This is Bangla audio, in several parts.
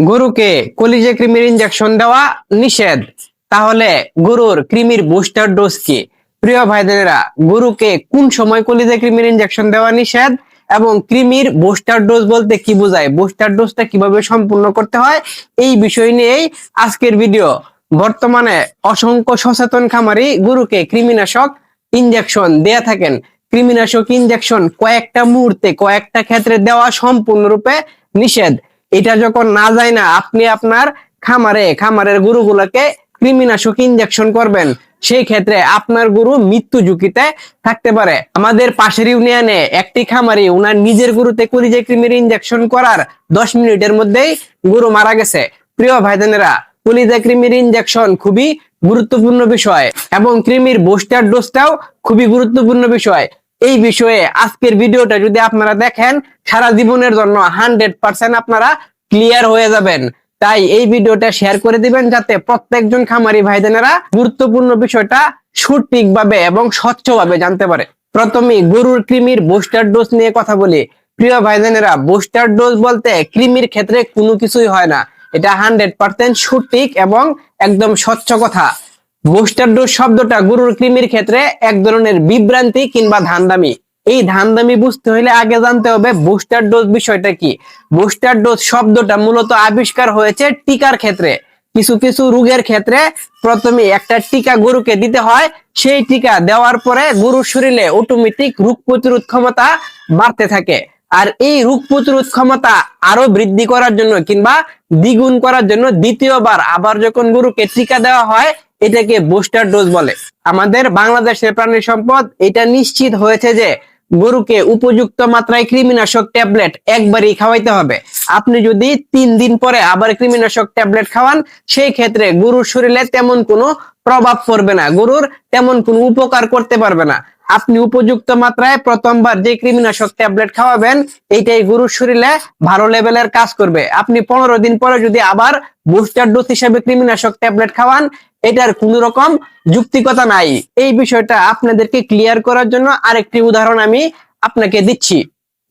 গরুকে কলিজা কৃমির ইনজেকশন দেওয়া নিষেধ, তাহলে গরুর কৃমির বুস্টার ডোজ কি? প্রিয় ভাই বোনেরা, গরুকে কোন সময় কলিজা কৃমির ইনজেকশন দেওয়া নিষেধ এবং কৃমির বুস্টার ডোজ বলতে কি বোঝায়, বুস্টার ডোজটা কিভাবে সম্পূর্ণ করতে হয়, এই বিষয় নিয়েই আজকের ভিডিও। বর্তমানে অসংখ্য সচেতন খামারি গরুকে কৃমিনাশক ইনজেকশন দেয়া থাকেন। কৃমিনাশক ইনজেকশন কয়েকটা মুহূর্তে কয়েকটা ক্ষেত্রে দেওয়া সম্পূর্ণরূপে নিষেধ। এটা যখন না যায় না, আপনি আপনার খামারের গরুগুলোকে কৃমিনাশক ইনজেকশন করবেন, সেই ক্ষেত্রে আপনার গরু মৃত্যু ঝুঁকিতে থাকতে পারে। আমাদের পাশের ইউনিয়নে একটি খামারি উনার নিজের গরুতে কলিজা কৃমির ইনজেকশন করার 10 মিনিটের মধ্যেই গরু মারা গেছে। প্রিয় ভাই বোনেরা, কলিজা কৃমির ইনজেকশন খুবই গুরুত্বপূর্ণ বিষয় এবং কৃমির বুস্টার ডোজটাও খুবই গুরুত্বপূর্ণ বিষয়। এই বিষয়ে আজকের ভিডিওটা যদি আপনারা দেখেন, সারা জীবনের জন্য 100% আপনারা ক্লিয়ার হয়ে যাবেন। তাই এই ভিডিওটা শেয়ার করে দিবেন, যাতে প্রত্যেকজন খামারি ভাইদেনেরা গুরুত্বপূর্ণ বিষয়টা সঠিকভাবে এবং স্বচ্ছভাবে জানতে পারে। প্রথমে গরুর কৃমির বুস্টার ডোজ নিয়ে কথা বলি। প্রিয় ভাইদেনেরা, বুস্টার ডোজ বলতে কৃমির ক্ষেত্রে কোনো কিছুই হয় না, এটা 100% সঠিক এবং একদম স্বচ্ছ কথা। বুস্টার ডোজ শব্দটা গরুর কৃমির ক্ষেত্রে এক ধরনের বিভ্রান্তি কিংবা ধান্দামি। এই ধান্দামি বুঝতে হলে আগে জানতে হবে বুস্টার ডোজ বিষয়টা কি। বুস্টার ডোজ শব্দটা মূলত আবিষ্কার হয়েছে টিকার ক্ষেত্রে। কিছু কিছু রোগের ক্ষেত্রে প্রথমে একটা টিকা গরুকে দিতে হয়, সেই টিকা দেওয়ার পরে গরুর শরীরে অটোমেটিক রোগ প্রতিরোধ ক্ষমতা বাড়তে থাকে। আর এই রোগ প্রতিরোধ ক্ষমতা আরো বৃদ্ধি করার জন্য কিংবা দ্বিগুণ করার জন্য দ্বিতীয়বার আবার যখন গরুকে টিকা দেওয়া হয়, এটাকে বুস্টার ডোজ বলে। আমাদের বাংলাদেশের প্রাণী সম্পদ এটা নিশ্চিত হয়েছে যে গরুকে উপযুক্ত মাত্রায় কৃমিনাশক ট্যাবলেট একবারই খাওয়াইতে হবে। আপনি যদি 3 দিন পরে আবার কৃমিনাশক ট্যাবলেট খাওয়ান, সেই ক্ষেত্রে গরুর শরীরে তেমন কোনো প্রভাব পড়বে না, গরুর তেমন কোনো উপকার করতে পারবে না। আপনি উপযুক্ত মাত্রায় প্রথমবার যে কৃমিনাশক ট্যাবলেট খাওয়াবেন, এইটাই গরুর শরীরে ভালো লেভেলের কাজ করবে। আপনি 15 দিন পরে যদি আবার বুস্টার ডোজ হিসেবে কৃমিনাশক ট্যাবলেট খাওয়ান, এটার কোন রকম যুক্তিকতা নাই। এই বিষয়টা আপনাদেরকে ক্লিয়ার করার জন্য আরেকটি উদাহরণ আমি আপনাকে দিচ্ছি।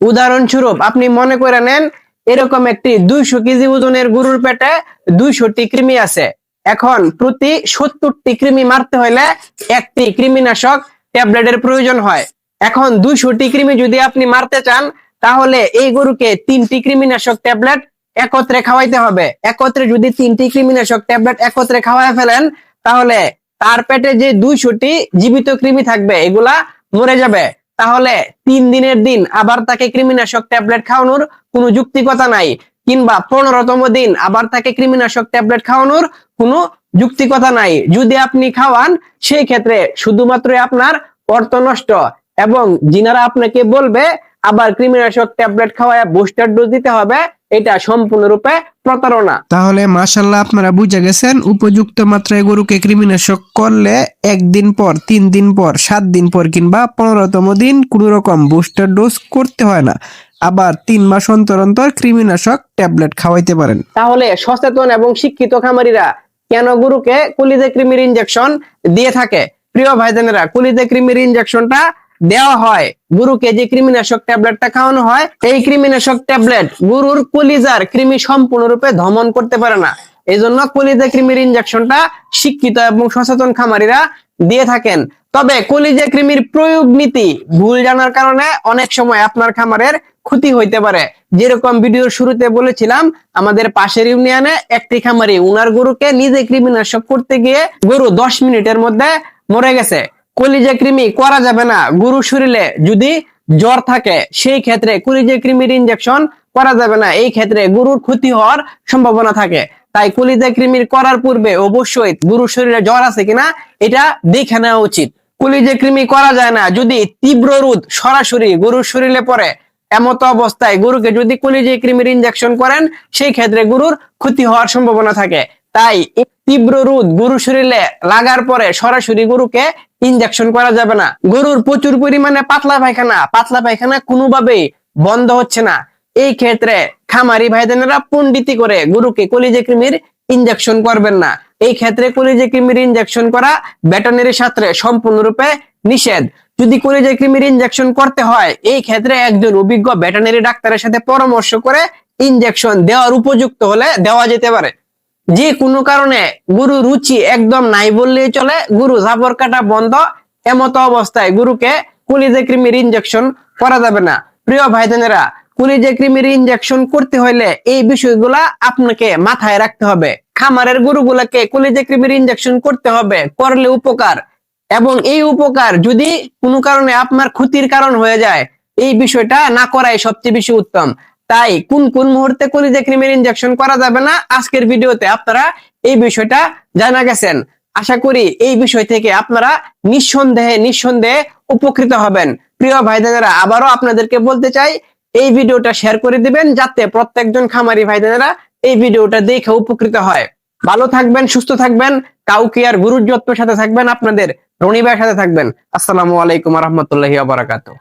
উদাহরণস্বরূপ আপনি মনে করে নেন, এরকম একটি 200 কেজি ওজনের গরুর পেটে 200টি কৃমি আছে। এখন প্রতি 70টি কৃমি মারতে হলে একটি কৃমিনাশক ট্যাবলেটের প্রয়োজন হয়। এখন 200টি কৃমি যদি আপনি মারতে চান, তাহলে এই গরুকে 3টি কৃমিনাশক ট্যাবলেট একত্রে খাওয়াইতে হবে। একত্রে যদি 3টি কৃমিনাশক ট্যাবলেট একত্রে খাওয়ায় ফেলেন, তাহলে তার পেটে যে 200টি জীবিত কৃমি থাকবে, এগুলা মরে যাবে। তাহলে 3 দিনের দিন আবার তাকে কৃমিনাশক ট্যাবলেট খাওয়ানোর কোনো যুক্তিকতা নাই, কিংবা 15তম দিন আবার তাকে কৃমিনাশক ট্যাবলেট খাওয়ানোর কোনো যুক্তিকতা নাই। যদি আপনি খাওয়ান, সেই ক্ষেত্রে শুধুমাত্র আপনার অর্থ নষ্ট, এবং যিনারা আপনাকে বলবে আবার কৃমিনাশক ট্যাবলেট খাওয়ায় বুস্টার ডোজ দিতে হবে, এটা সম্পূর্ণরূপে প্রতারণা। তাহলে মাশাআল্লাহ আপনারা বুঝে গেছেন, উপযুক্ত মাত্রায় গরুকে কৃমিনাশক করলে 1 দিন পর, 3 দিন পর, 7 দিন পর কিংবা 15তম দিন কোনো রকম বুস্টার ডোজ করতে হয় না। আবার 3 মাস অন্তর অন্তর কৃমিনাশক ট্যাবলেট খাওয়াইতে পারেন। তাহলে সচেতন এবং শিক্ষিত খামারিরা কেন গরুকে কলিজা কৃমির ইনজেকশন দিয়ে থাকে? প্রিয় ভাইজানেরা, কলিজা কৃমির ইনজেকশনটা দেওয়া হয়, গরুকে যে কৃমিনাশক ট্যাবলেটটা খাওয়ানো হয়, এই কৃমিনাশক ট্যাবলেট গরুর কলিজার কৃমি সম্পূর্ণরূপে দমন করতে পারে না। এই জন্য কলিজা কৃমির ইনজেকশনটা শিক্ষিত এবং সচেতন খামারিরা দিয়ে থাকেন। তবে কলিজা কৃমির প্রয়োগ নীতি ভুল জানার কারণে অনেক সময় আপনার খামারের ক্ষতি হইতে পারে। যেরকম ভিডিওর শুরুতে বলেছিলাম, আমাদের পাশের ইউনিয়নে একটি খামারি উনার গরুকে নিজে কৃমিনাশক করতে গিয়ে গরু 10 মিনিটের মধ্যে মরে গেছে। কলিজা কৃমি করা যাবে না। গরুর শরীরে যদি জ্বর থাকে, সেই ক্ষেত্রে কলিজা কৃমির ইনজেকশন করা যাবে না, এই ক্ষেত্রে গরুর ক্ষতি হওয়ার সম্ভাবনা থাকে। তাই কলিজা কৃমির করার পূর্বে অবশ্যই গরুর শরীরে জ্বর আছে কিনা এটা দেখে নেওয়া উচিত। কলিজা কৃমি করা যায় না যদি তীব্র রোদ সরাসরি গরুর শরীরে পড়ে। এমতো অবস্থায় গরুকে যদি কলিজা কৃমির ইনজেকশন করেন, সেই ক্ষেত্রে গরুর ক্ষতি হওয়ার সম্ভাবনা থাকে। তাই তীব্র রোদ গরুর শরীরে লাগার পরে সরাসরি গরুকে ইনজেকশন করা যাবে না। গরুর প্রচুর পরিমাণে পাতলা পায়খানা কোনোভাবেই বন্ধ হচ্ছে না, এই ক্ষেত্রে খামারি ভাইদেনেরা পণ্ডিতি করে গরুকে কলিজা কৃমির ইনজেকশন করবেন না। এই ক্ষেত্রে কলিজা কৃমির ইনজেকশন করা ভেটেরিনারি শাস্ত্রে সম্পূর্ণরূপে নিষেধ। যদি কলিজা কৃমির ইনজেকশন করতে হয়, এই ক্ষেত্রে একজন অভিজ্ঞ ভেটেরিনারি ডাক্তারের সাথে পরামর্শ করে ইনজেকশন দেওয়ার উপযুক্ত হলে দেওয়া যেতে পারে। যে কোনো কারণে গরু রুচি একদম নাই বললেই চলে, গরু জাবর কাটা বন্ধ, এমতো অবস্থায় গরুকে কলিজা কৃমির ইনজেকশন করা যাবে না। প্রিয় ভাই বোনেরা, কলিজা কৃমির ইনজেকশন করতে হলে এই বিষয়গুলা আপনাকে মাথায় রাখতে হবে। খামারের গরুগুলাকে কলিজা কৃমির ইনজেকশন করতে হবে, করলে উপকার, এবং এই উপকার যদি কোনো কারণে আপনার ক্ষতির কারণ হয়ে যায়, এই বিষয়টা না করাই সবচেয়ে বেশি উত্তম। তাই কোন কোন মুহূর্তে কলিজা কৃমির ইনজেকশন করা যাবে না, আজকের ভিডিওতে আপনারা এই বিষয়টা জানা গেছেন। আশা করি এই বিষয় থেকে আপনারা নিঃসন্দেহে উপকৃত হবেন। প্রিয় ভাই বোনেরা, আবারও আপনাদেরকে বলতে চাই, এই ভিডিওটা শেয়ার করে দিবেন যাতে প্রত্যেকজন খামারি ভাই বোনেরা এই ভিডিওটা দেখে উপকৃত হয়। ভালো থাকবেন, সুস্থ থাকবেন, কাউকে আর গরুর যত্নের সাথে থাকবেন, আপনাদের রনি ভাইয়ের সাথে থাকবেন। আসসালামু আলাইকুম ওয়া রাহমাতুল্লাহি ওয়া বারাকাতুহু।